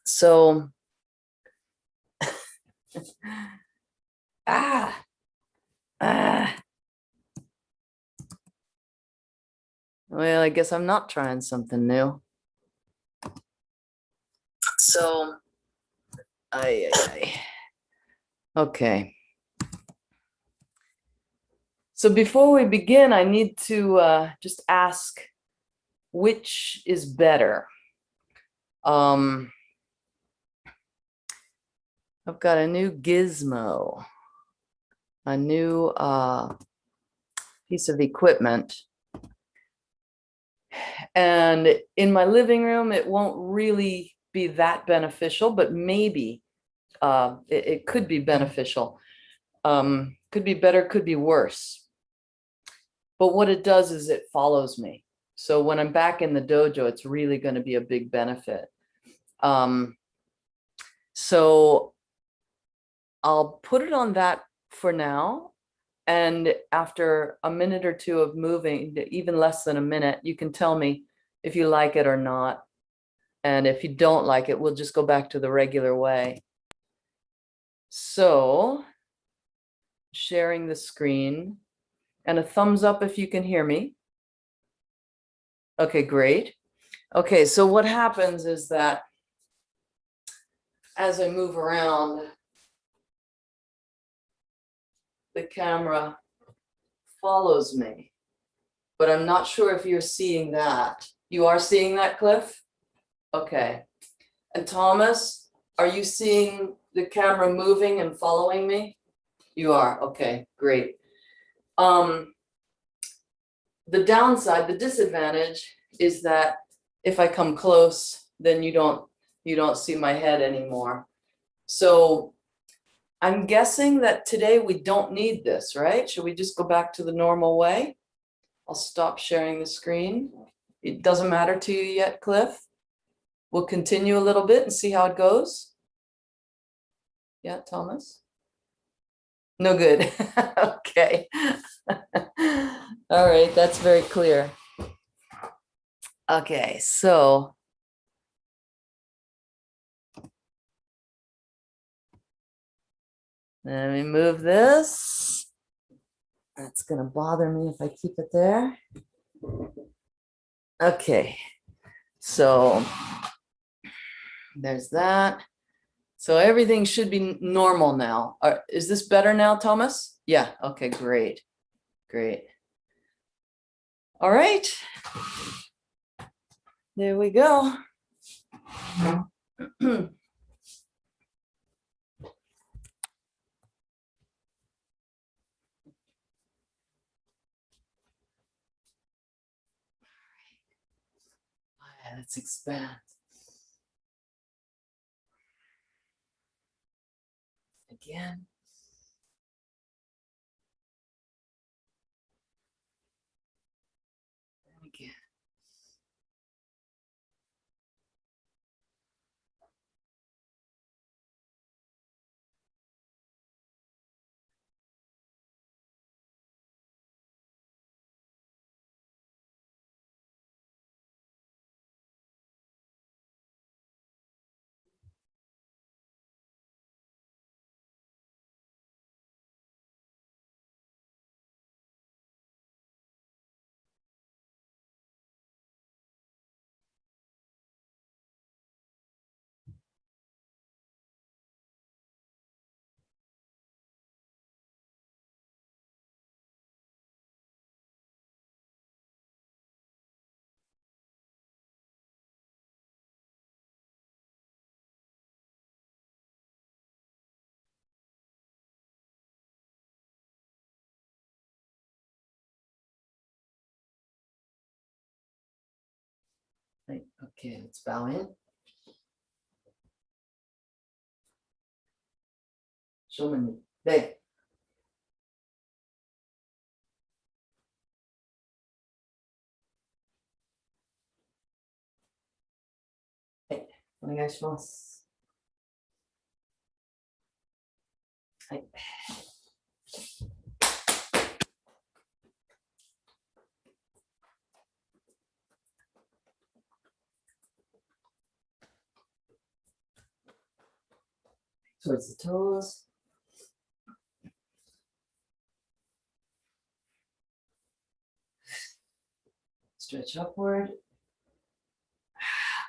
So, well, I guess I'm not trying something new. So, okay. So before we begin, I need to just ask, which is better? I've got a new gizmo, a new piece of equipment. And in my living room, it won't really be that beneficial, but maybe it could be beneficial. Could be better, could be worse. But what it does is it follows me. So when I'm back in the dojo, it's really going to be a big benefit. So I'll put it on that for now. And after a minute or two of moving, even less than a minute, you can tell me if you like it or not. And if you don't like it, we'll just go back to the regular way. So sharing the screen and a thumbs up if you can hear me. Okay, great. Okay, so what happens is that as I move around, the camera follows me, but I'm not sure if you're seeing that. You are seeing that, Cliff? Okay. And Thomas, are you seeing the camera moving and following me? You are. Okay, great. The downside, the disadvantage is that if I come close, then you don't see my head anymore. So I'm guessing that today we don't need this, right? Should we just go back to the normal way? I'll stop sharing the screen. It doesn't matter to you yet, Cliff? We'll continue a little bit and see how it goes. Yeah, Thomas? No good. Okay. All right, that's very clear. Okay, so let me move this. That's going to bother me if I keep it there. Okay, so there's that. So everything should be normal now. Is this better now, Thomas? Yeah, okay, great. Great. All right. There we go. Let's expand. Again. And again. Okay, let's bow in. Show me. There. Hey, お願いします。はい。towards the toes. Stretch upward.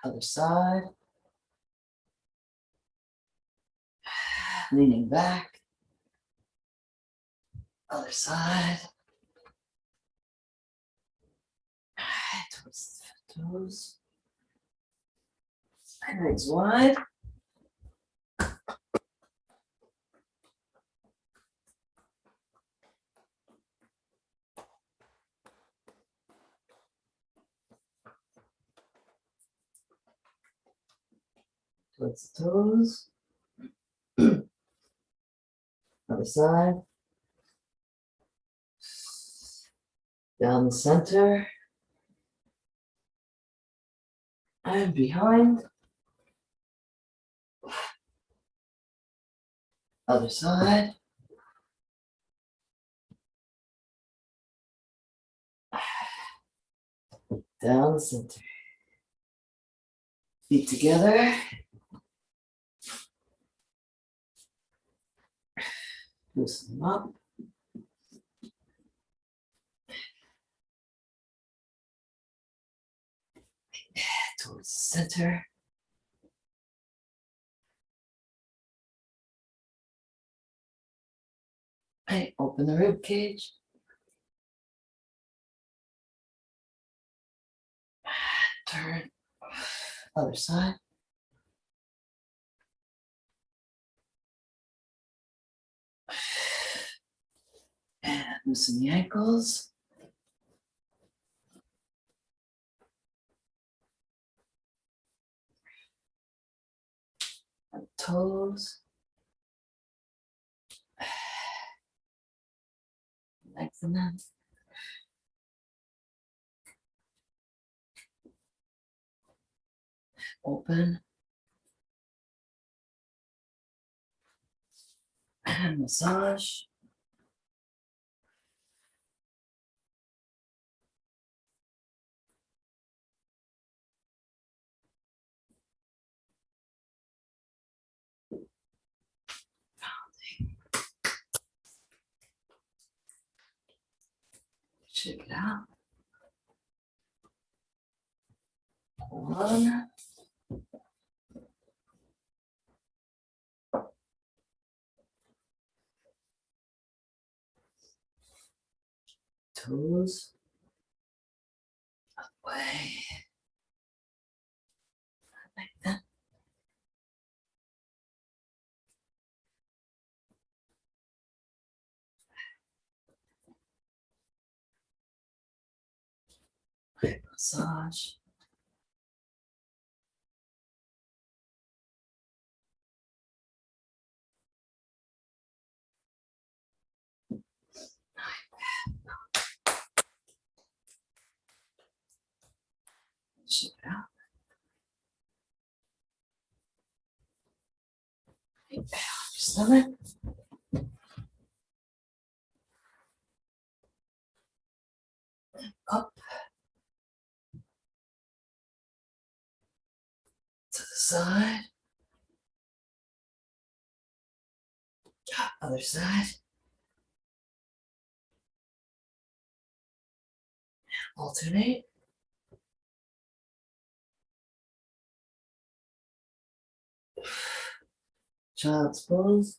Other side. Leaning back. Other side. Towards the toes. Side legs wide. Towards the toes. Other side. Down the center. And behind. Other side. Down the center. Feet together. Loosen them up. Towards the center. Okay, open the rib cage. Turn. Other side. And loosen the ankles. And toes. Lengthen them. Open. And massage. Shake it out. One. Toes. Away. Like that. Massage. Shake it out. Your stomach. Up. To the side. Other side. Alternate. Child's pose.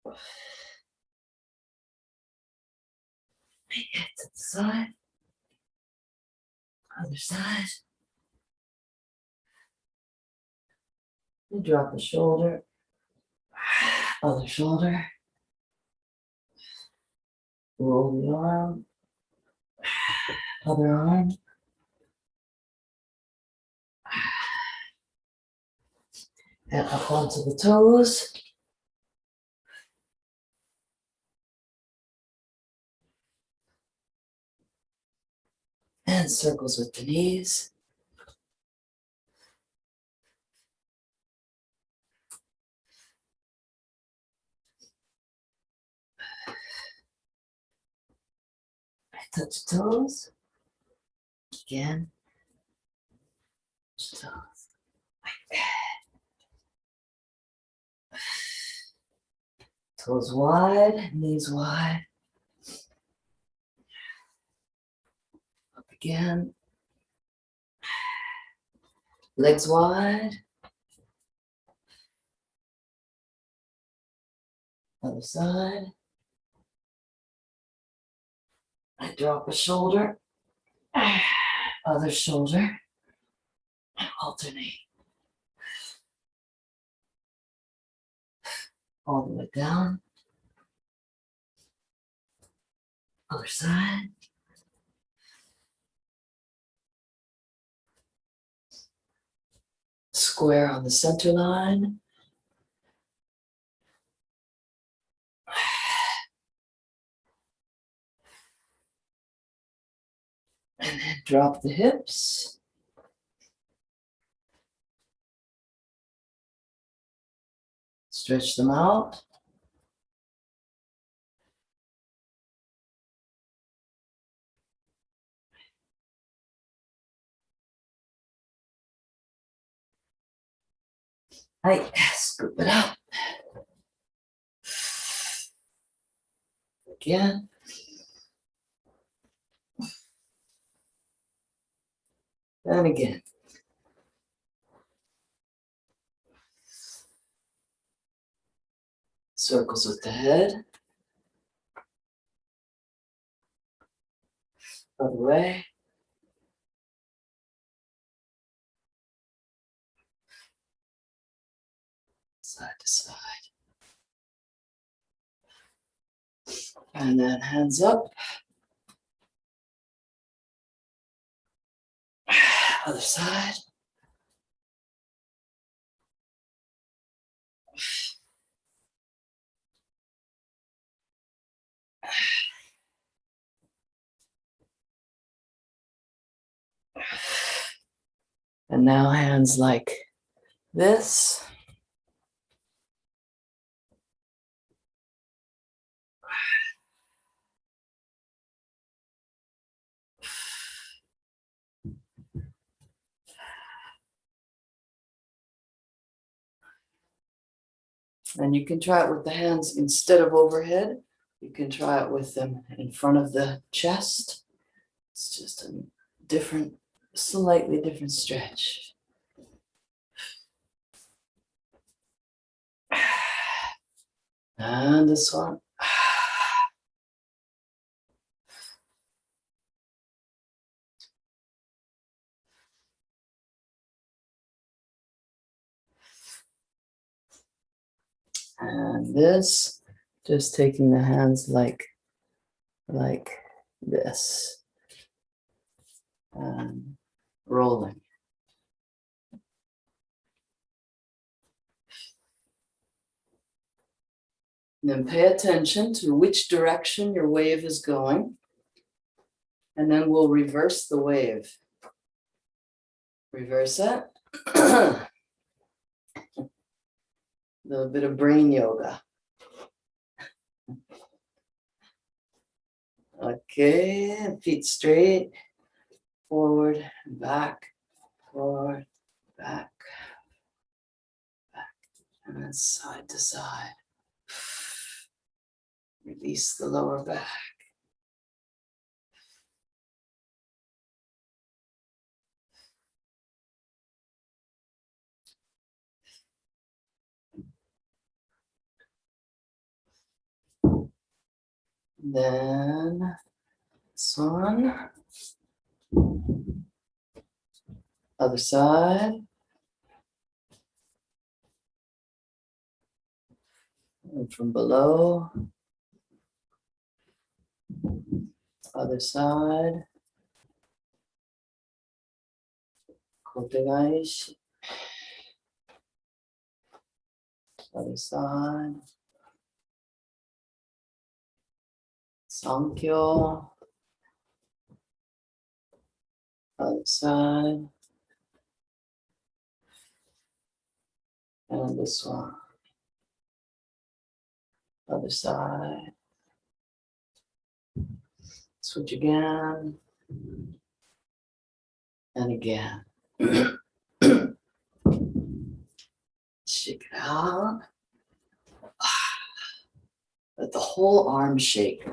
To the side. Other side. And drop the shoulder. Other shoulder. Roll the arm. Other arm. And up onto the toes. And circles with the knees. Touch toes. Again. Touch toes. Like that. Toes wide, knees wide. Up again. Legs wide. Other side. I drop a shoulder. Other shoulder. Alternate. All the way down. Other side. Square on the center line. And then drop the hips. Stretch them out. I scoop it up. Again. And again. Circles with the head. Other way. Side to side. And then hands up. Other side. And now hands like this. And you can try it with the hands instead of overhead. You can try it with them in front of the chest. It's just a different, slightly different stretch. And this one. And this, just taking the hands like this. And rolling. And then pay attention to which direction your wave is going. And then we'll reverse the wave. Reverse it. A little bit of brain yoga. Okay, feet straight, forward, back, forward, back, back, and then side to side. Release the lower back. Then this one. Other side. And from below. Other side. Cursodeaikidoonlinegratis. Other side. Sankyo. Other side. And this one. Other side. Switch again. And again. Shake it out. Let the whole arm shake.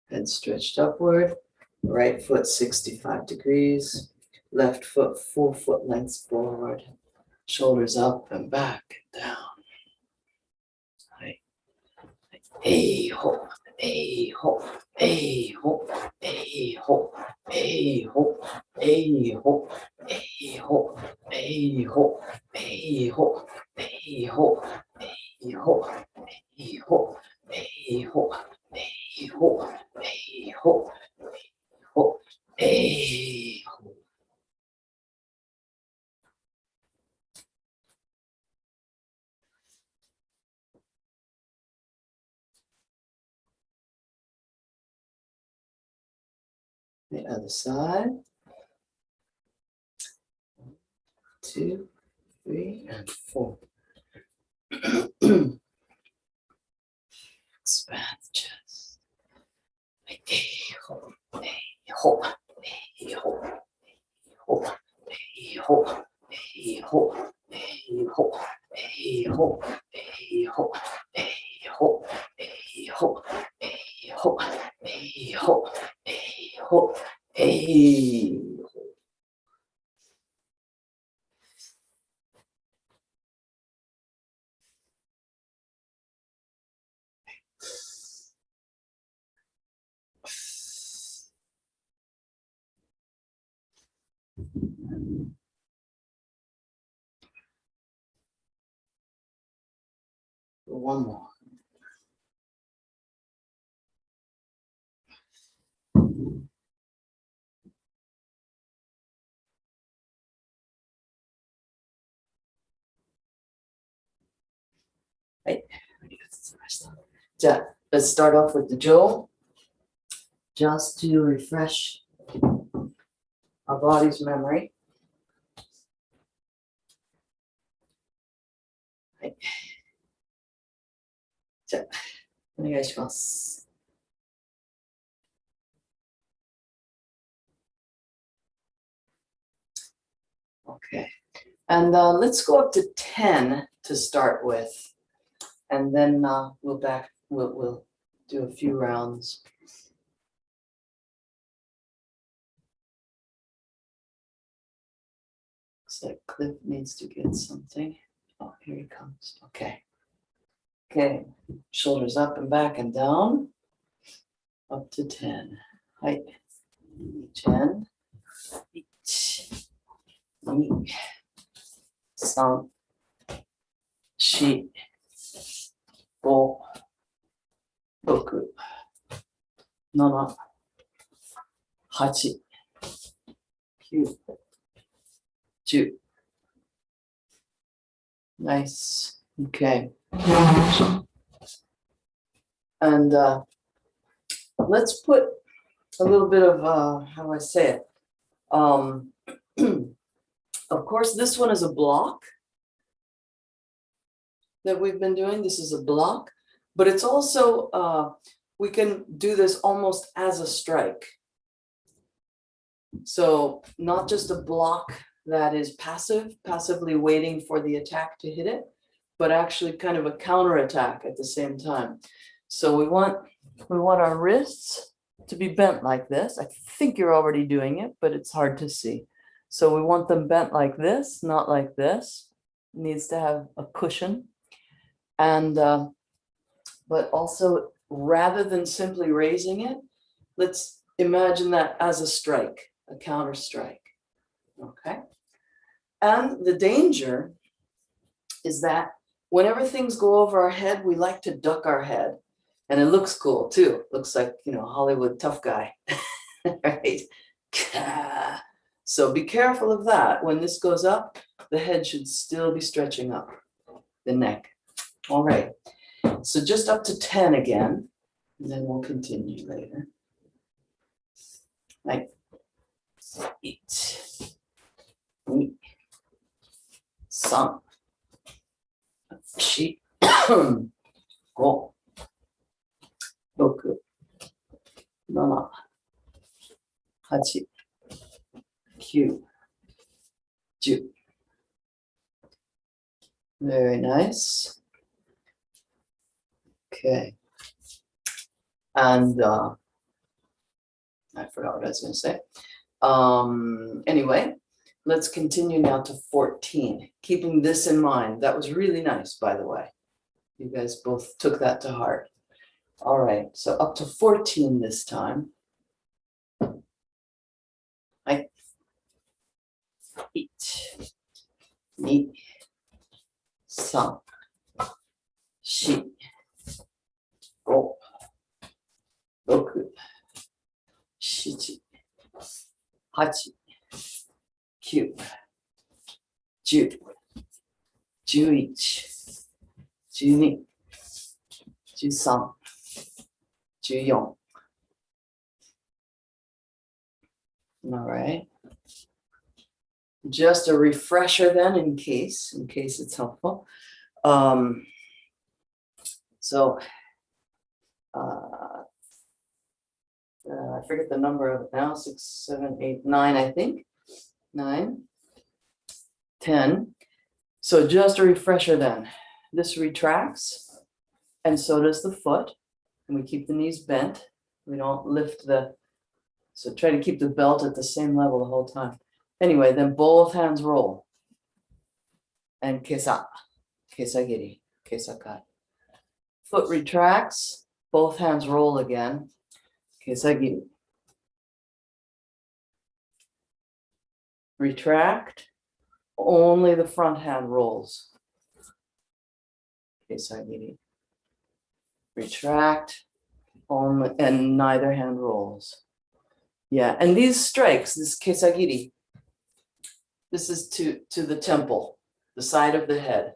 Head stretched upward, right foot 65 degrees, left foot 4 foot lengths forward, shoulders up and back and down. A ho, a ho, a ho, a ho, a ho, a ho, a ho, a ho, a ho, a ho, a ho, a ho, a ho, a ho, a ho, a ho. The other side. 2, 3, and 4. Expand the chest. A ho, a ho, a ho, a ho, a ho, a ho, a ho, a ho, a ho, a ho, a ho, a ho, a ho, a ho, a ho. One more. Right. Let's start off with the jaw, just to refresh our body's memory. Right. じゃあ、お願いします。Okay, and let's go up to 10 to start with, and then we'll do a few rounds. Looks like Cliff needs to get something. Oh, here he comes. Okay. Okay, shoulders up and back and down. Up to 10. Height. 10. 1, 2, 3, 4, 5, 6, 7, 8, 9, 10. Nice. Okay. And let's put a little bit of how do I say it? Of course, this one is a block that we've been doing. This is a block, but it's also we can do this almost as a strike. So not just a block that is passively waiting for the attack to hit it, but actually kind of a counterattack at the same time. So we want our wrists to be bent like this. I think you're already doing it, but it's hard to see. So we want them bent like this, not like this. It needs to have a cushion. And but also, rather than simply raising it, let's imagine that as a strike, a counter strike. Okay. And the danger is that whenever things go over our head, we like to duck our head. And it looks cool too. Looks like, Hollywood tough guy, right? So be careful of that. When this goes up, the head should still be stretching up, the neck. All right. So just up to 10 again, and then we'll continue later. Right. 1、2、3、4、5、6、7、8、9、10. Very nice. Okay. And I forgot what I was going to say. Anyway, let's continue now to 14. Keeping this in mind. That was really nice, by the way. You guys both took that to heart. All right, so up to 14 this time. はい。1、2、3、4、5、6、7、8、9、10、11、12、13、14. All right. Just a refresher then, in case it's helpful. So I forget the number of it now, 6, 7, 8, 9, I think. 9, 10. So just a refresher then. This retracts, and so does the foot. And we keep the knees bent. We don't lift so try to keep the belt at the same level the whole time. Anyway, then both hands roll. And kesa, kesagiri, kesakai. Foot retracts, both hands roll again. Kesagiri. Retract, only the front hand rolls. Kesagiri. Retract, only, and neither hand rolls. Yeah, and these strikes, this kesagiri, this is to the temple, the side of the head,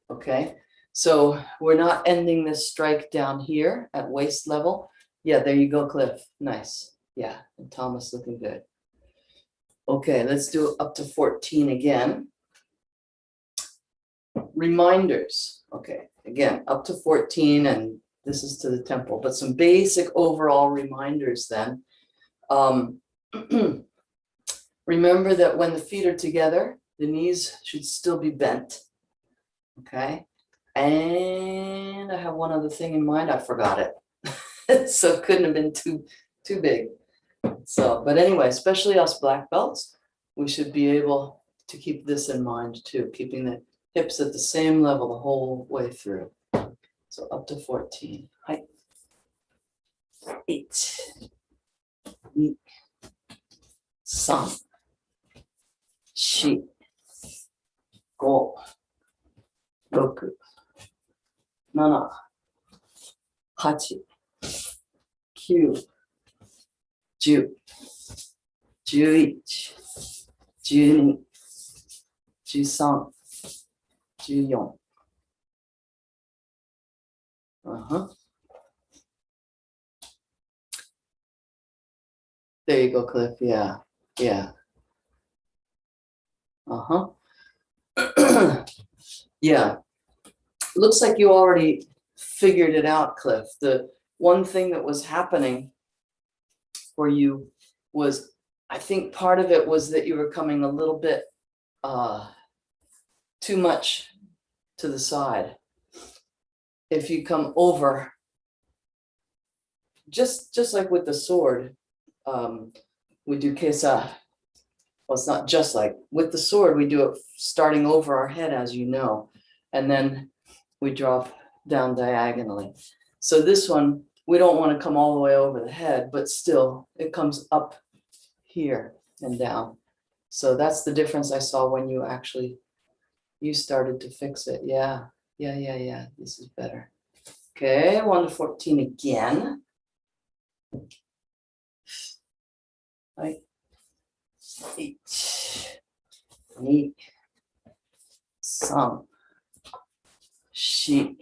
okay? So we're not ending this strike down here at waist level. Yeah, there you go, Cliff. Nice. Yeah, and Thomas looking good. Okay, let's do up to 14 again. Reminders. Okay, again, up to 14, and this is to the temple, but some basic overall reminders then. Remember that when the feet are together, the knees should still be bent. Okay. And I have one other thing in mind. I forgot it. So it couldn't have been too big. So, but anyway, especially us black belts, we should be able to keep this in mind too, keeping the hips at the same level the whole way through. So up to 14. 8, 2, 3, 4, 5, 6, 7, 8, 9, 10, 11, 12, 13, 14. There you go, Cliff. Yeah. Yeah. Yeah. Looks like you already figured it out, Cliff. The one thing that was happening for you was, I think part of it was that you were coming a little bit too much to the side. If you come over, just like with the sword, we do kesa. Well, it's not just like with the sword, we do it starting over our head, as you know, and then we drop down diagonally. So this one, we don't want to come all the way over the head, but still it comes up here and down. So that's the difference I saw when you started to fix it. Yeah. This is better. Okay, 1 to 14 again. Right. 8, 2, 3, 4, 5, 6,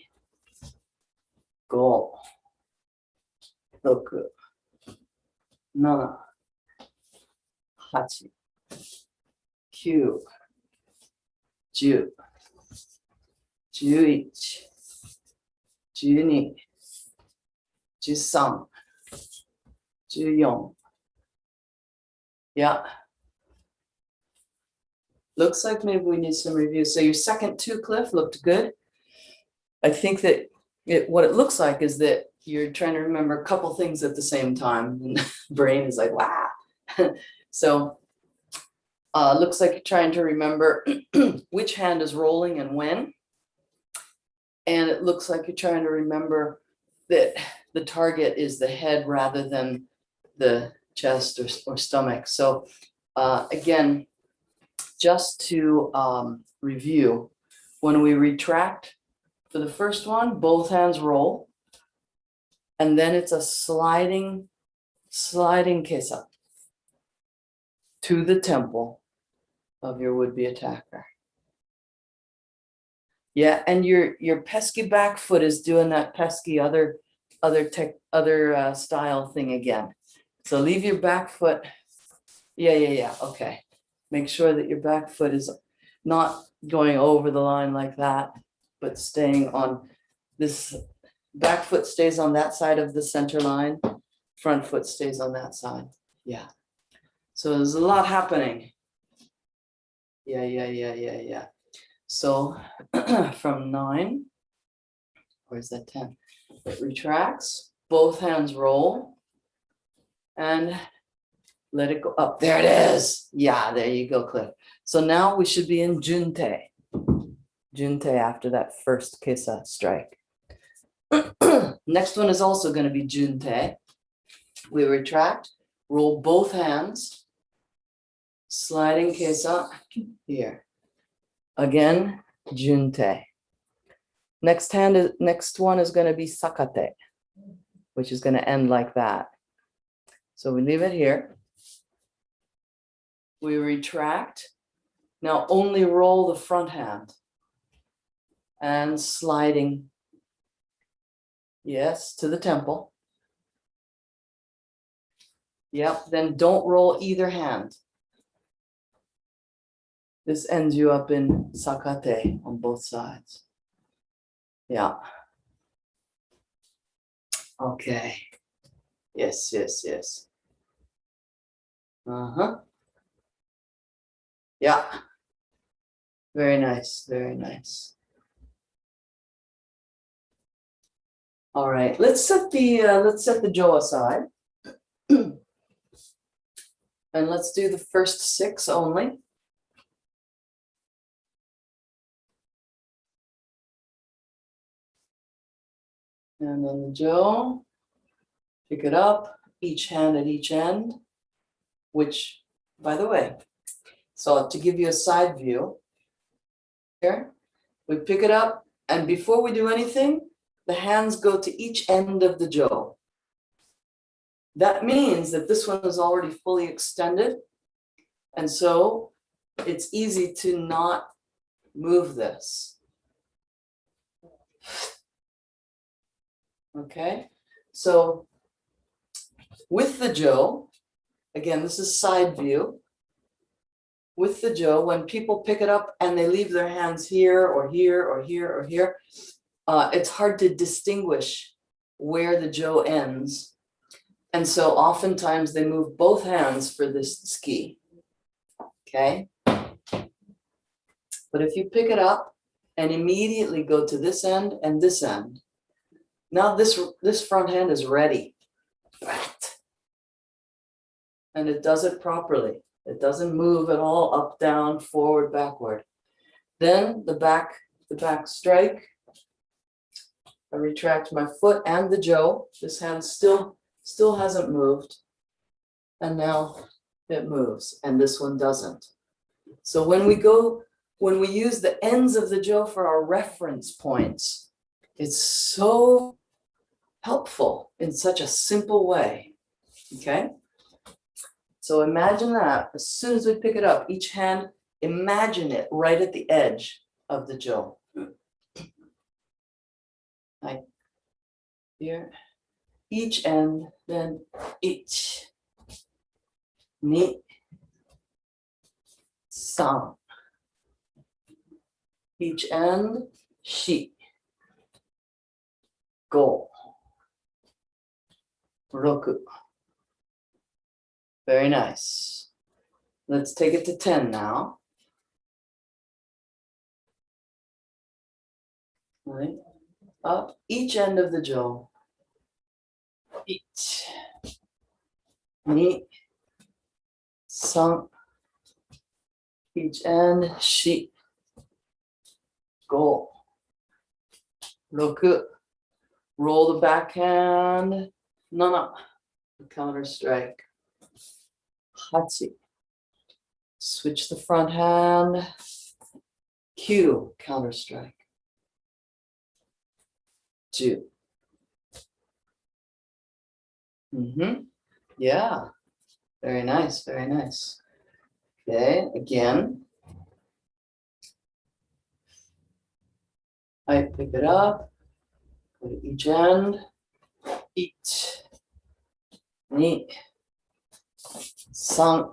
7, 8、9、10、11、12、13、14. Yeah. Looks like maybe we need some review. So your second two, Cliff, looked good. I think that what it looks like is that you're trying to remember a couple things at the same time. And the brain is like, wow. So looks like you're trying to remember which hand is rolling and when. And it looks like you're trying to remember that the target is the head rather than the chest or stomach. So again, just to review, when we retract for the first one, both hands roll, and then it's a sliding kesa to the temple of your would-be attacker. Yeah, and your pesky back foot is doing that pesky other style thing again. So leave your back foot. Yeah. Okay. Make sure that your back foot is not going over the line like that, but staying on this. Back foot stays on that side of the center line. Front foot stays on that side. Yeah. So there's a lot happening. Yeah. So from 9, where's that 10? It retracts, both hands roll, and let it go up. There it is. Yeah, there you go, Cliff. So now we should be in Junte. Junte after that first kesa strike. Next one is also going to be Junte. We retract, roll both hands, sliding kesa here. Again, Junte. Next one is going to be Sakate, which is going to end like that. So we leave it here. We retract. Now only roll the front hand and sliding, yes, to the temple. Yep, then don't roll either hand. This ends you up in Sakate on both sides. Yeah. Okay. Yes. Yeah. Very nice. All right. Let's set the Jo aside. And let's do the first 6 only. And then the Jo, pick it up, each hand at each end, which, by the way, so to give you a side view, here, we pick it up, and before we do anything, the hands go to each end of the Jo. That means that this one is already fully extended, and so it's easy to not move this. Okay, so with the Jo, again, this is side view. With the Jo, when people pick it up and they leave their hands here or here or here or here, it's hard to distinguish where the Jo ends. And so oftentimes they move both hands for this ski. Okay. But if you pick it up and immediately go to this end and this end, now this front hand is ready. And it does it properly. It doesn't move at all, up, down, forward, backward. Then the back strike. I retract my foot and the Jo. This hand still hasn't moved. And now it moves, and this one doesn't. So when we use the ends of the Jo for our reference points, it's so helpful in such a simple way. Okay? So imagine that as soon as we pick it up, each hand, imagine it right at the edge of the Jo. Like here, each end, then each, ni, san. Each end, shi. Go. Roku. Very nice. Let's take it to 10 now. Right. Up each end of the jo. Each. Ni. San. Each end, shi. Go. Roku. Roll the backhand. Nana. Counter strike. Hachi. Switch the front hand. Q. Counter strike. Ju. Yeah. Very nice. Very nice. Okay. Again. I pick it up. Go to each end. Each. Ni. San.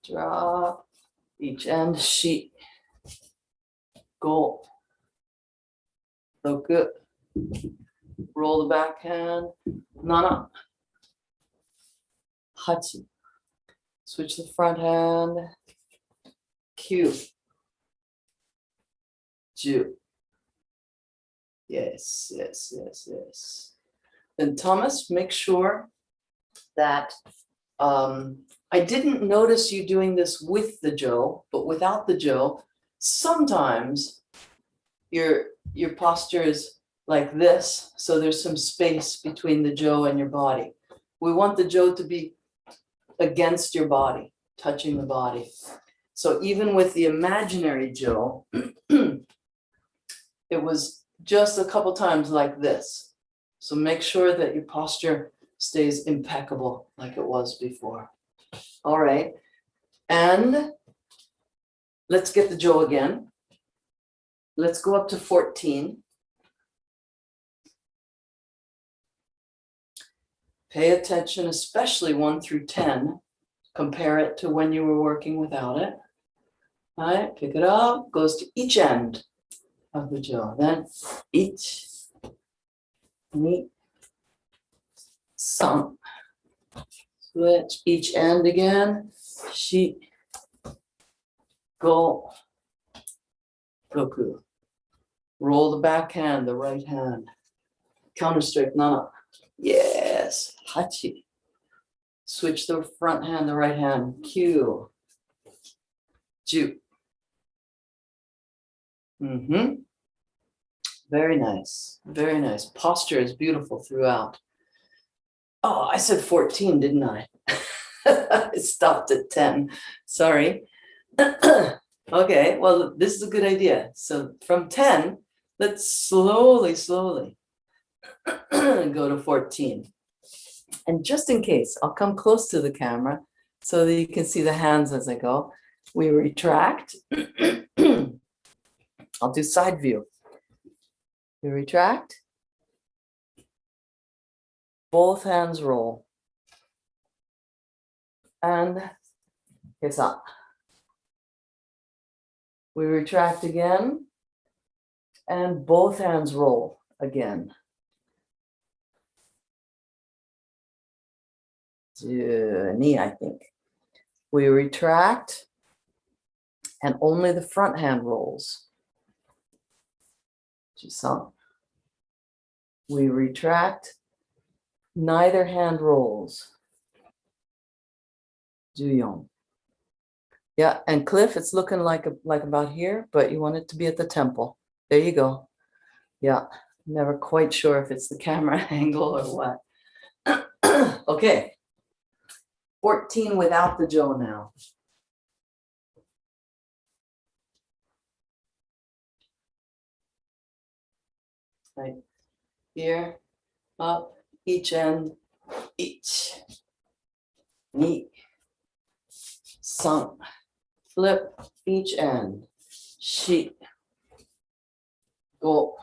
Drop. Each end. Shi. Go. Roku. Roll the backhand. Nana. Hachi. Switch the front hand. Q. Ju. Yes, yes, yes, yes. Then Thomas, make sure that I didn't notice you doing this with the jo, but without the jo, sometimes your posture is like this, so there's some space between the jo and your body. We want the jo to be against your body, touching the body. So even with the imaginary jo, it was just a couple times like this. So make sure that your posture stays impeccable like it was before. All right. And let's get the jo again. Let's go up to 14. Pay attention, especially 1 through 10. Compare it to when you were working without it. All right, pick it up, goes to each end of the jo. Then each, ni, san. Switch each end again. Shi, go, roku. Roll the backhand, the right hand. Counter strike, nana. Yes, hachi. Switch the front hand, the right hand. Q. Ju. Very nice. Very nice. Posture is beautiful throughout. Oh, I said 14, didn't I? I stopped at 10. Sorry. Okay, well, this is a good idea. So from 10, let's slowly go to 14. And just in case, I'll come close to the camera so that you can see the hands as I go. We retract. I'll do side view. We retract. Both hands roll. And it's up. We retract again. And both hands roll again. Knee, I think. We retract. And only the front hand rolls. We retract. Neither hand rolls. Juyon. Yeah, and Cliff, it's looking like about here, but you want it to be at the temple. There you go. Yeah, never quite sure if it's the camera angle or what. Okay. 14 without the jo now. Right here, up, each end, each, ni, san, flip each end, shi, go,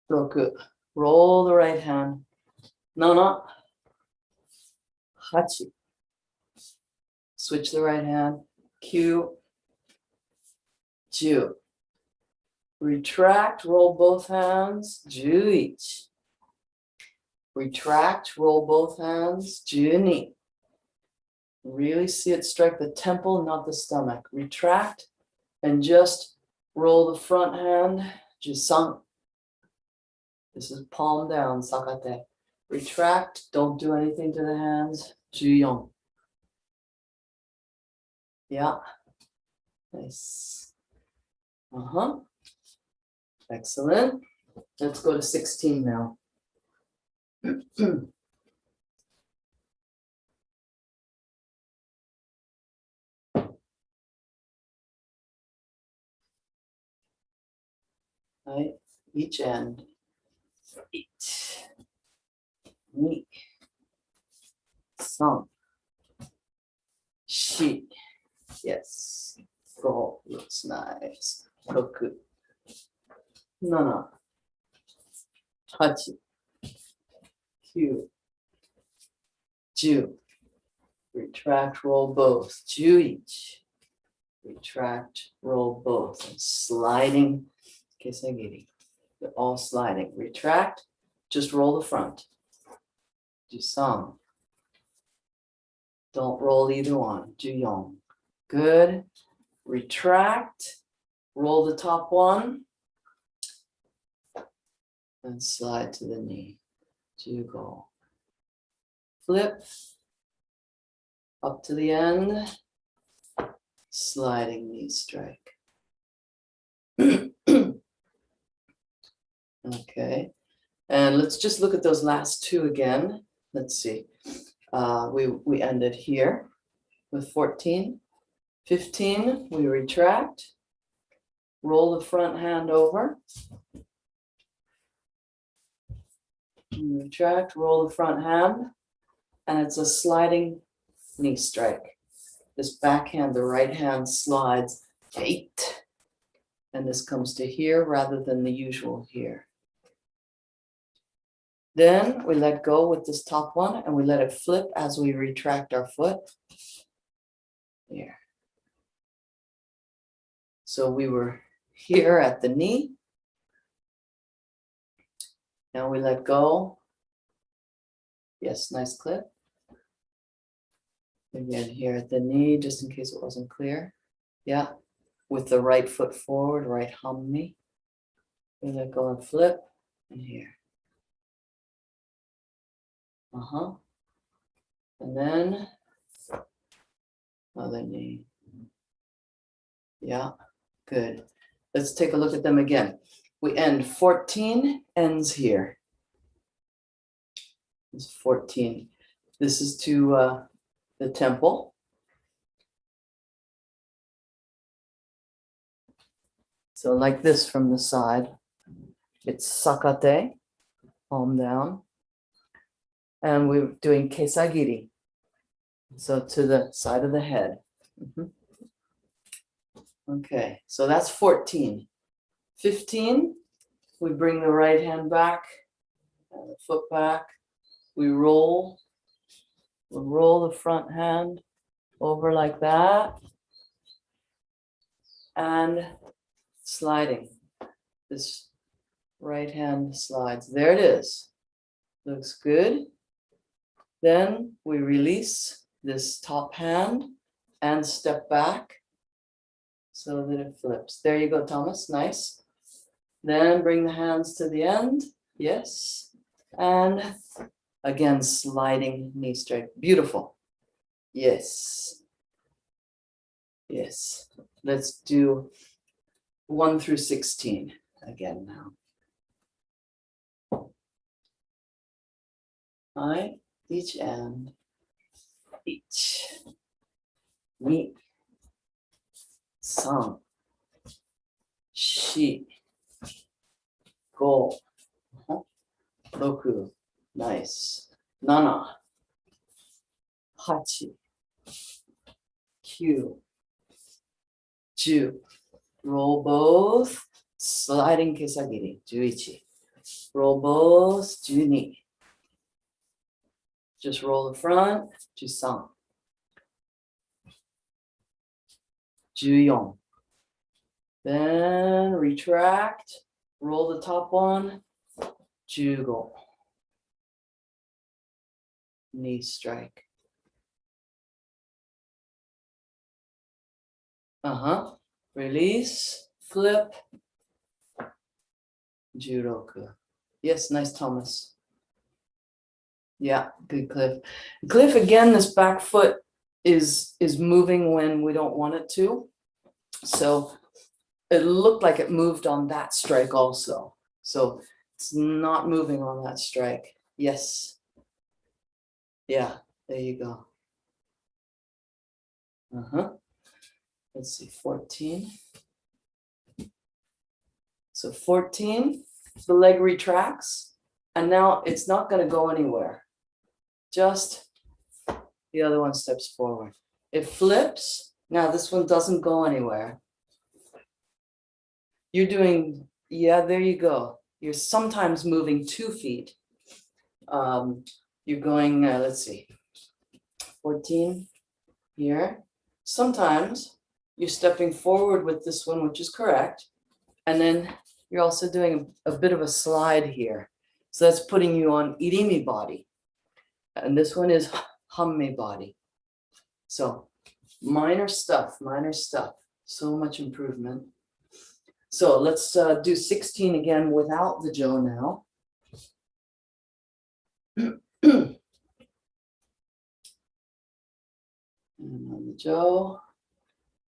roku, roll the right hand, nana, hachi, switch the right hand, 9, 10. Retract, roll both hands, 11. Retract, roll both hands, 12. Really see it strike the temple, not the stomach. Retract and just roll the front hand, 13. This is palm down, sakate. Retract, don't do anything to the hands, 14. Yeah, nice. Excellent. Let's go to 16 now. Right, each end. 8, 2, 3, 4. Yes. 5 looks nice. 6, 7, 8, 9, 10. Retract, roll both. 11. Retract, roll both. And sliding. Keisagiri. They're all sliding. Retract, just roll the front. 13. Don't roll either one. 14. Good. Retract, roll the top one, and slide to the knee. 15. Flip, up to the end, sliding knee strike. Okay, and let's just look at those last two again. Let's see. We ended here with 14. 15, we retract, roll the front hand over. Retract, roll the front hand, and it's a sliding knee strike. This backhand, the right hand slides 8, and this comes to here rather than the usual here. Then we let go with this top one, and we let it flip as we retract our foot. Here. So we were here at the knee. Now we let go. Yes, nice clip. Again, here at the knee, just in case it wasn't clear. Yeah, with the right foot forward, right hammi. We let go and flip, and here. And then other knee. Yeah, good. Let's take a look at them again. We end 14, ends here. It's 14. This is to the temple. So like this from the side. It's sakate, palm down. And we're doing keisagiri. So to the side of the head. Okay, so that's 14. 15, we bring the right hand back, and the foot back. We roll. We'll roll the front hand over like that. And sliding. This right hand slides. There it is. Looks good. Then we release this top hand and step back so that it flips. There you go, Thomas. Nice. Then bring the hands to the end. Yes. And again, sliding knee straight. Beautiful. Yes. Yes. Let's do 1 through 16 again now. All right, each end. 1, 2, 3, 4, 5, 6, nice. 7, 8, 9, 10. Roll both, sliding keisagiri. 11. Roll both, 12. Just roll the front, 13. 14. Then retract, roll the top one, 15. Knee strike. Release, flip, 16. Yes, nice, Thomas. Yeah, good, Cliff. Cliff, again, this back foot is moving when we don't want it to. So it looked like it moved on that strike also. So it's not moving on that strike. Yes. Yeah, there you go. Let's see, 14. So 14, the leg retracts, and now it's not going to go anywhere. Just the other one steps forward. It flips. Now this one doesn't go anywhere. You're doing, yeah, there you go. You're sometimes moving 2 feet. You're going, let's see, 14 here. Sometimes you're stepping forward with this one, which is correct. And then you're also doing a bit of a slide here. So that's putting you on irimi body. And this one is hamme body. So minor stuff, so much improvement. So let's do 16 again without the jo now. And on the jo,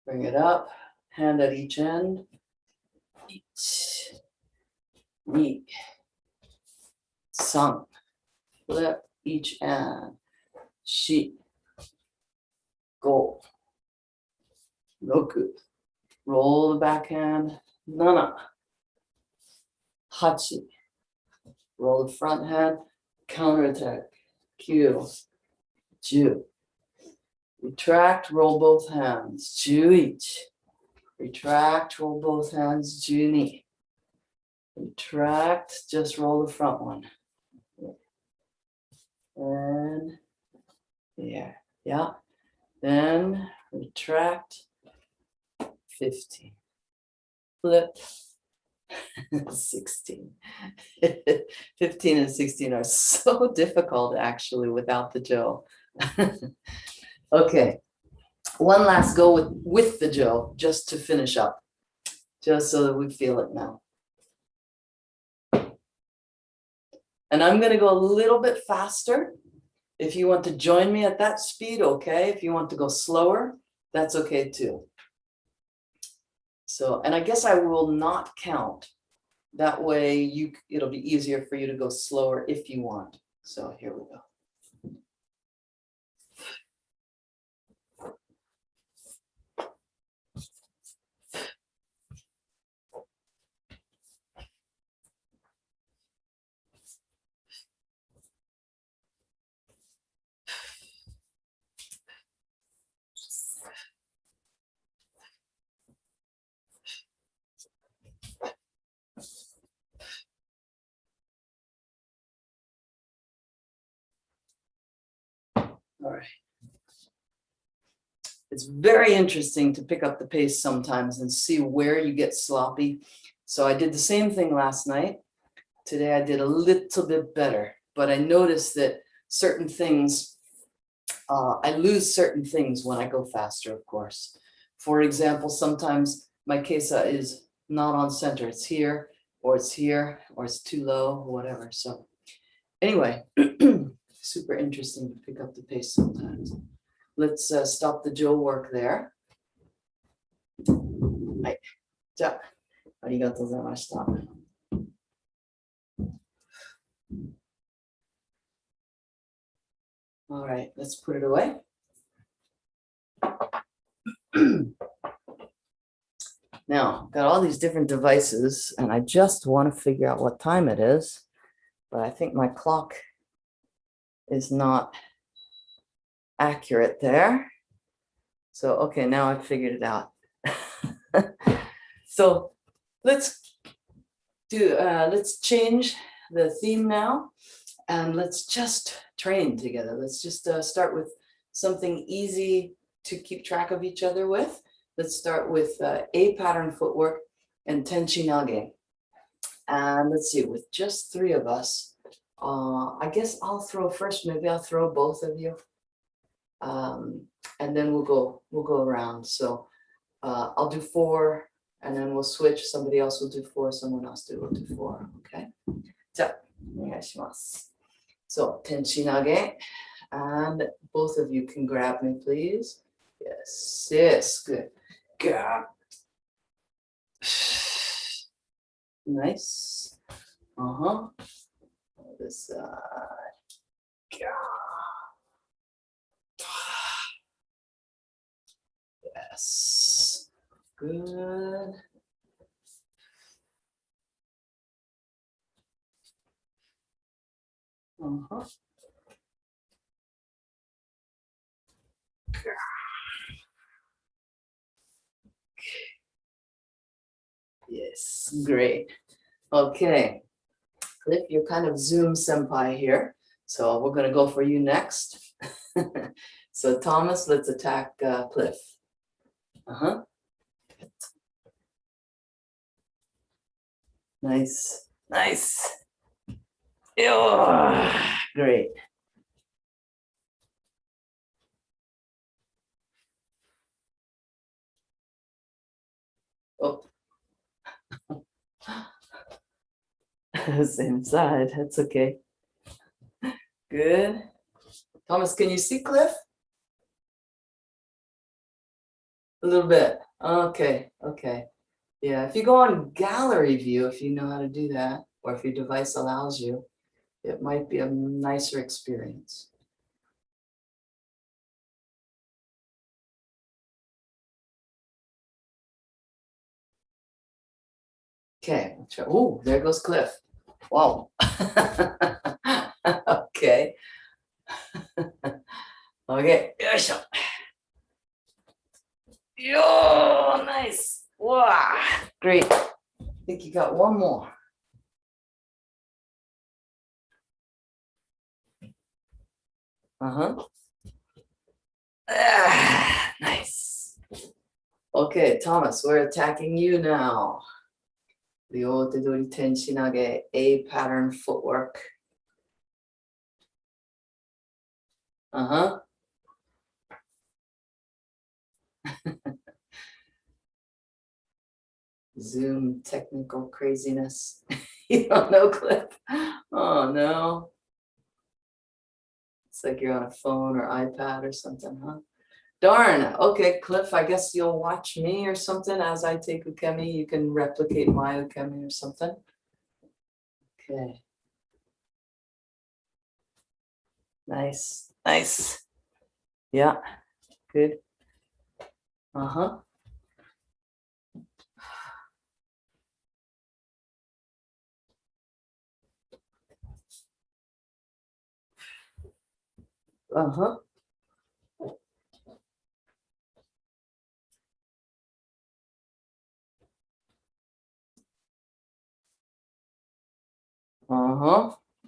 bring it up, hand at each end. Ich, ni, san, flip each end. Shi, go, roku, roll the backhand. Nana, hachi, roll the front hand, counterattack, kyu, ju, retract, roll both hands, juichi, retract, roll both hands, juni, retract, just roll the front one, and yeah, yeah, then retract, 15. Flip, 16. 15 and 16 are so difficult actually without the jo. Okay, one last go with the jo just to finish up, just so that we feel it now. And I'm going to go a little bit faster. If you want to join me at that speed, okay. If you want to go slower, that's okay too. So, and I guess I will not count. That way it'll be easier for you to go slower if you want. So here we go. All right. It's very interesting to pick up the pace sometimes and see where you get sloppy. So I did the same thing last night. Today I did a little bit better, but I noticed that certain things, I lose certain things when I go faster, of course. For example, sometimes my kesa is not on center. It's here, or it's too low, or whatever. So anyway, super interesting to pick up the pace sometimes. Let's stop the jo work there. はい。じゃあ、ありがとうございました。All right, let's put it away. Now, got all these different devices, and I just want to figure out what time it is, but I think my clock is not accurate there. So, okay, now I've figured it out. So let's change the theme now, and let's just train together. Let's just start with something easy to keep track of each other with. let's start with A pattern footwork and Tenchinage. And let's see, with just 3 of us, I guess I'll throw first. Maybe I'll throw both of you, and then we'll go around. So I'll do 4, and then we'll switch. Somebody else will do 4. Someone else will do 4. Okay. So, お願いします. So, Tenchinage, and both of you can grab me, please. Yes, yes, good. Gah. Nice. This side. Yes. Good. Yes, great. Okay. Cliff, you're kind of Zoom senpai here. So we're going to go for you next. So Thomas, let's attack Cliff. Nice. Nice. Oh, great. Oh. Same side. That's okay. Good. Thomas, can you see Cliff? A little bit. Okay. Okay. Yeah. If you go on gallery view, if you know how to do that, or if your device allows you, it might be a nicer experience. Okay. Oh, there goes Cliff. Wow. Okay. Okay. Yo, nice. Wow. Great. I think you got one more. Nice. Okay, Thomas, we're attacking you now. Ryotedori Tenchinage, A pattern footwork. Zoom technical craziness. You don't know, Cliff? Oh no. It's like you're on a phone or iPad or something, huh? Darn. Okay, Cliff, I guess you'll watch me or something as I take ukemi. You can replicate my ukemi or something. Okay. Nice. Nice. Yeah. Good.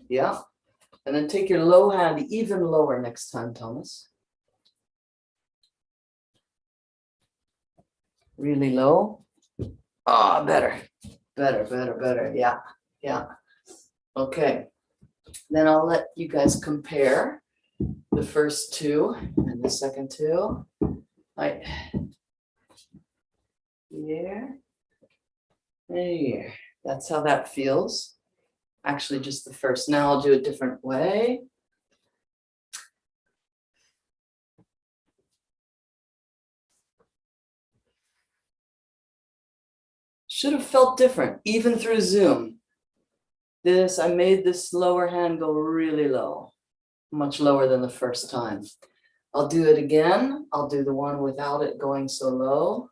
Yeah. And then take your low hand even lower next time, Thomas. Really low. Oh, better. Better, better, better. Yeah. Yeah. Okay. Then I'll let you guys compare the first 2 and the second 2. Right. Here. And here. That's how that feels. Actually, just the first. Now I'll do a different way. Should have felt different, even through Zoom. I made this lower hand go really low, much lower than the first time. I'll do it again. I'll do the one without it going so low.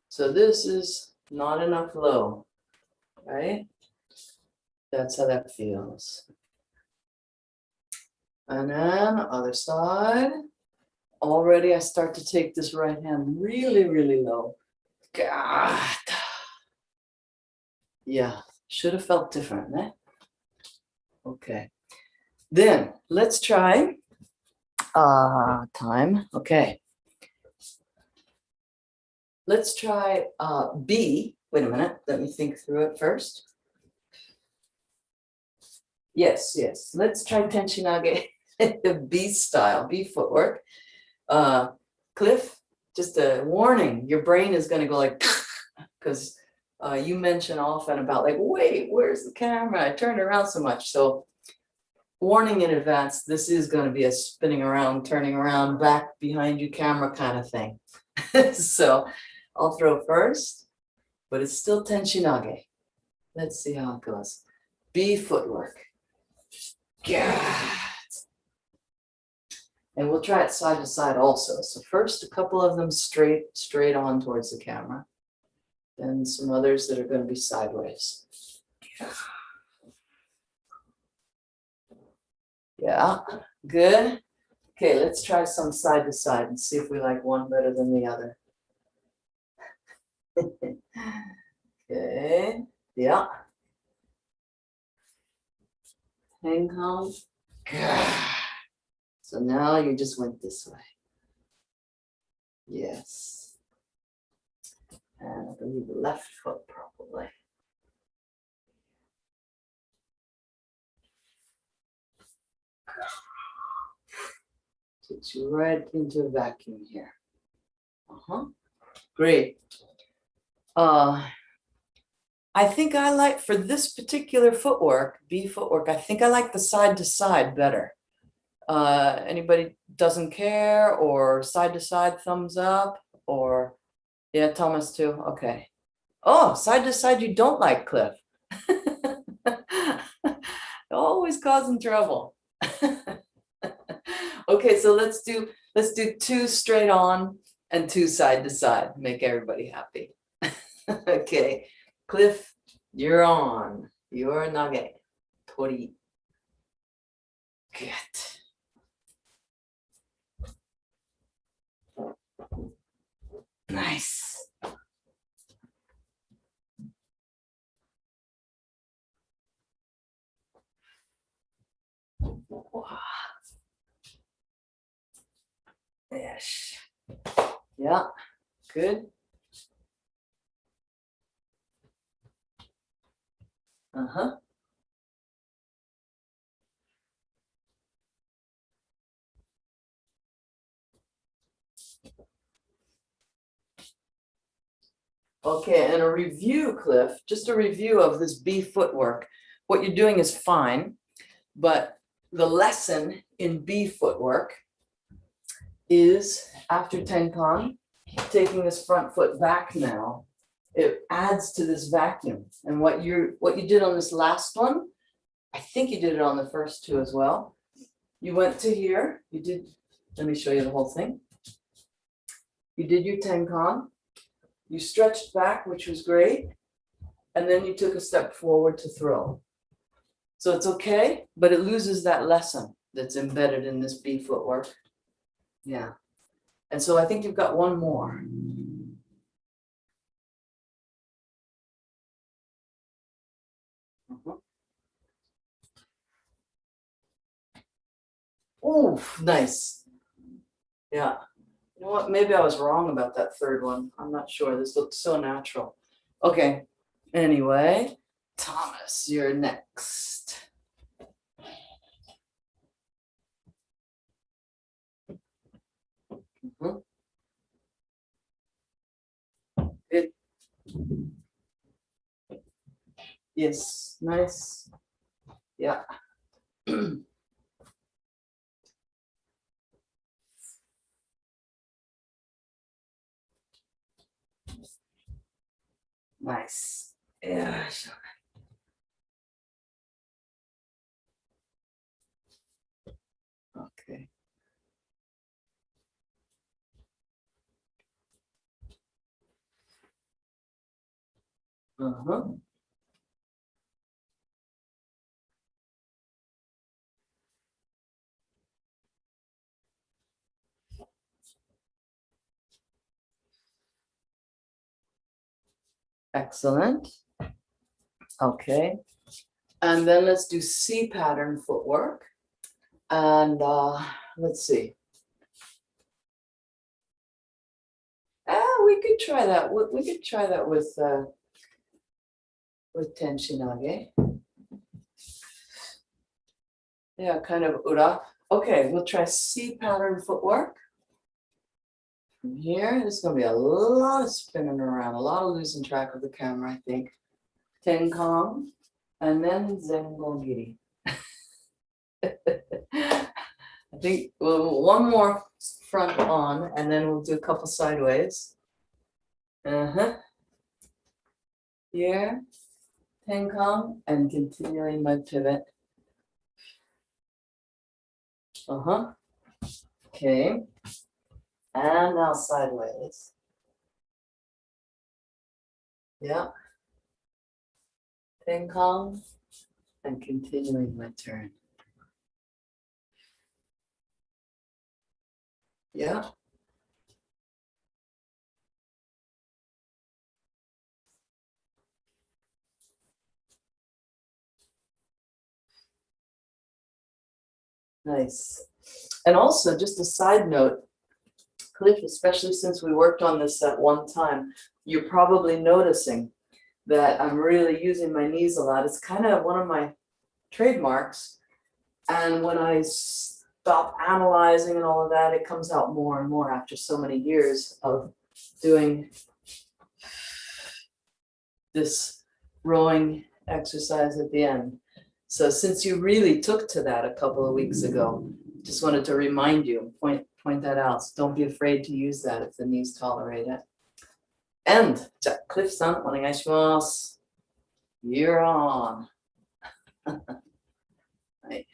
So this is not enough low, right? That's how that feels. And then other side. Already I start to take this right hand really, really low. God. Yeah, should have felt different, eh? Okay. Then let's try time. Okay. let's try B. Wait a minute, let me think through it first. Yes, yes, let's try Tenchinage, the B style, B footwork. Cliff, just a warning, your brain is going to go like, because you mention often about like, wait, where's the camera? I turned around so much. So warning in advance, this is going to be a spinning around, turning around, back behind you camera kind of thing. So I'll throw first, but it's still Tenchinage. Let's see how it goes. B footwork. Yeah. And we'll try it side to side also. So first, a couple of them straight on towards the camera. Then some others that are going to be sideways. Yeah, good. Okay, let's try some side to side and see if we like one better than the other. Okay, yeah. Hang on. So now you just went this way. Yes. And I believe the left foot probably. Takes you right into a vacuum here. Great. I think I like, for this particular footwork, B footwork, I think I like the side to side better. Anybody doesn't care, or side to side thumbs up, or yeah, Thomas too. Okay. Oh, side to side you don't like, Cliff. Always causing trouble. Okay, so let's do two straight on and two side to side. Make everybody happy. Okay, Cliff, you're on. You're nage. Tori. Good. Nice. Wow. Yes. Yeah, good. Okay, and a review, Cliff, just a review of this B footwork. What you're doing is fine, but the lesson in B footwork is after Tenkan, taking this front foot back now, it adds to this vacuum. And what you did on this last one, I think you did it on the first two as well. You went to here, you did, let me show you the whole thing. You did your Tenkan, you stretched back, which was great, and then you took a step forward to throw. So it's okay, but it loses that lesson that's embedded in this B footwork. Yeah. And so I think you've got one more. Oof, nice. Yeah. You know what? Maybe I was wrong about that third one. I'm not sure. This looks so natural. Okay. Anyway, Thomas, you're next. Good. Yes, nice. Yeah. Nice. Yeah. Okay. Excellent. Okay. And then let's do C pattern footwork. And let's see. we could try that. We could try that with Tenshinage. Yeah, kind of ura. Okay, we'll try C pattern footwork. From here, there's going to be a lot of spinning around, a lot of losing track of the camera, I think. Tenkang, and then Zengogiri. I think one more front on, and then we'll do a couple sideways. Here, Tenkang, and continuing my pivot. Okay. And now sideways. Yeah. Tenkang, and continuing my turn. Yeah. Nice. And also, just a side note, Cliff, especially since we worked on this at one time, you're probably noticing that I'm really using my knees a lot. It's kind of one of my trademarks. And when I stop analyzing and all of that, it comes out more and more after so many years of doing this rowing exercise at the end. So since you really took to that a couple of weeks ago, just wanted to remind you, point that out. So don't be afraid to use that if the knees tolerate it. And Cliff-san, onegaishimasu. You're on. Right.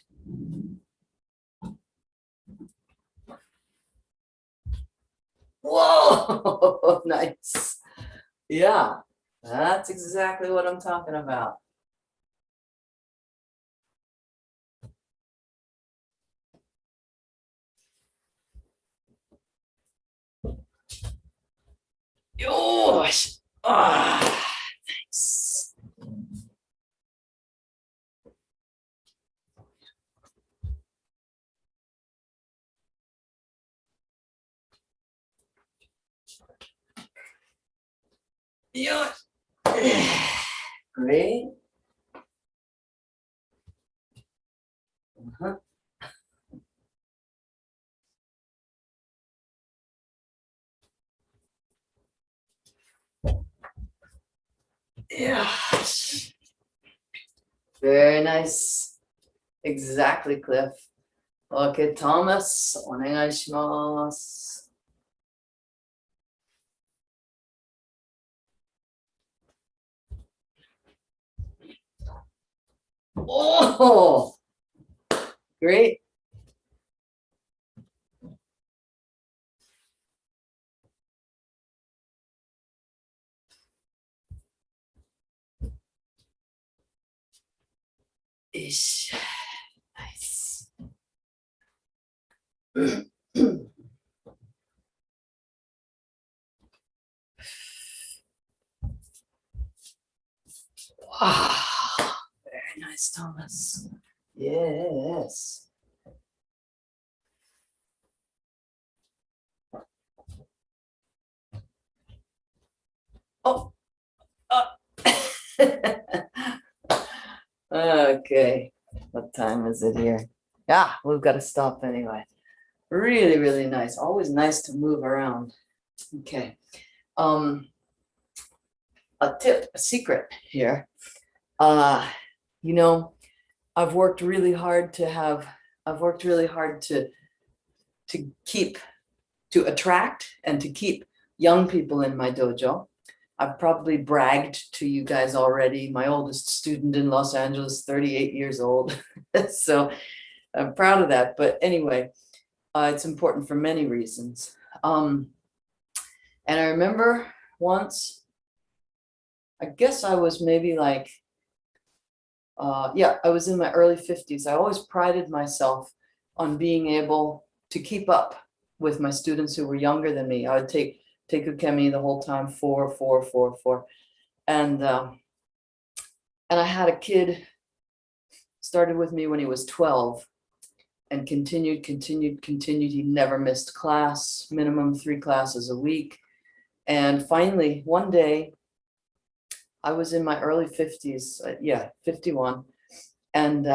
Whoa, nice. Yeah, that's exactly what I'm talking about. Yosh. Ah, nice. Yeah. Great. Yeah. Very nice. Exactly, Cliff. Okay, Thomas, onegaishimasu. Oh, great. Ish. Nice. Wow. Very nice, Thomas. Yes. Oh. Okay. What time is it here? Yeah, we've got to stop anyway. Really, really nice. Always nice to move around. Okay. A tip, a secret here. You know, I've worked really hard to attract and to keep young people in my dojo. I've probably bragged to you guys already. My oldest student in Los Angeles, 38 years old. So I'm proud of that. But anyway, it's important for many reasons. And I remember once, I guess I was maybe like, I was in my early 50s. I always prided myself on being able to keep up with my students who were younger than me. I would take ukemi the whole time, 4, 4, 4, 4. And I had a kid, started with me when he was 12 and continued. He never missed class, minimum 3 classes a week. And finally, one day, I was in my early 50s, 51, and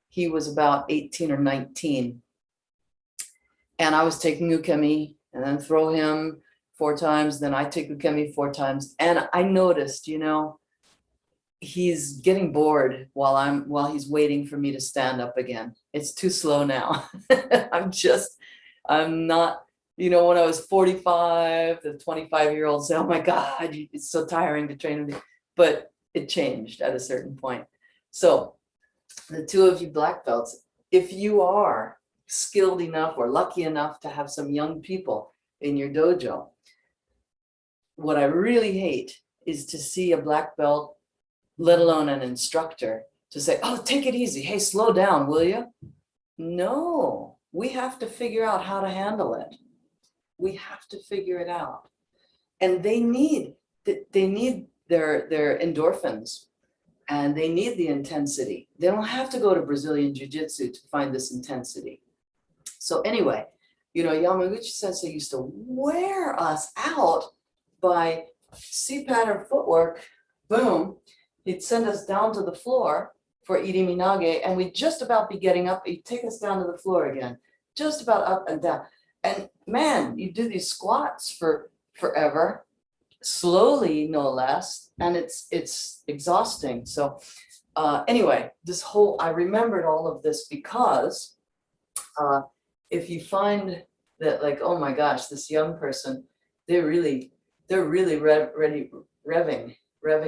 he was about 18 or 19. And I was taking ukemi and then throw him 4 times, then I take ukemi 4 times. And I noticed, you know, he's getting bored while he's waiting for me to stand up again. It's too slow now. I'm not, you know, when I was 45, the 25-year-olds say, oh my God, it's so tiring to train with you. But it changed at a certain point. So the 2 of you black belts, if you are skilled enough or lucky enough to have some young people in your dojo, what I really hate is to see a black belt, let alone an instructor, to say, oh, take it easy. Hey, slow down, will you? No, we have to figure out how to handle it. We have to figure it out. And they need their endorphins, and they need the intensity. They don't have to go to Brazilian Jiu-Jitsu to find this intensity. So anyway, you know, Yamaguchi Sensei used to wear us out by C-pattern footwork. Boom. He'd send us down to the floor for iriminage, and we'd just about be getting up. He'd take us down to the floor again, just about up and down. And man, you do these squats for forever, slowly, no less, and it's exhausting. So anyway, I remembered all of this because if you find that, like, oh my gosh, this young person, they're really revving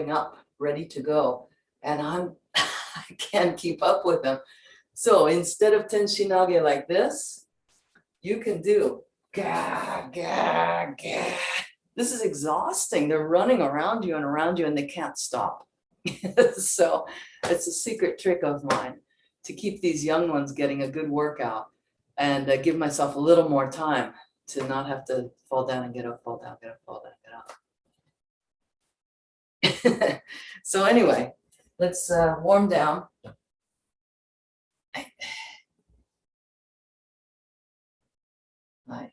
up, ready to go, and I can't keep up with them. So instead of tenshinage like this, you can do ga ga ga. This is exhausting. They're running around you, and they can't stop. So it's a secret trick of mine to keep these young ones getting a good workout, and give myself a little more time to not have to fall down and get up, fall down, get up, fall down, get up. So anyway, let's warm down. Right.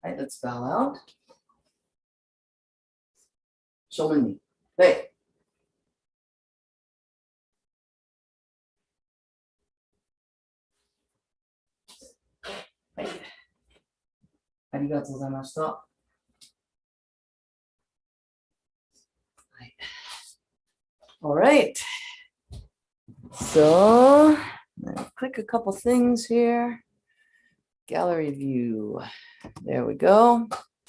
Right, let's bow out. Shoulder knee. Hey. Right. Arigatou gozaimashita. All right. So click a couple things here. Gallery view. There we go.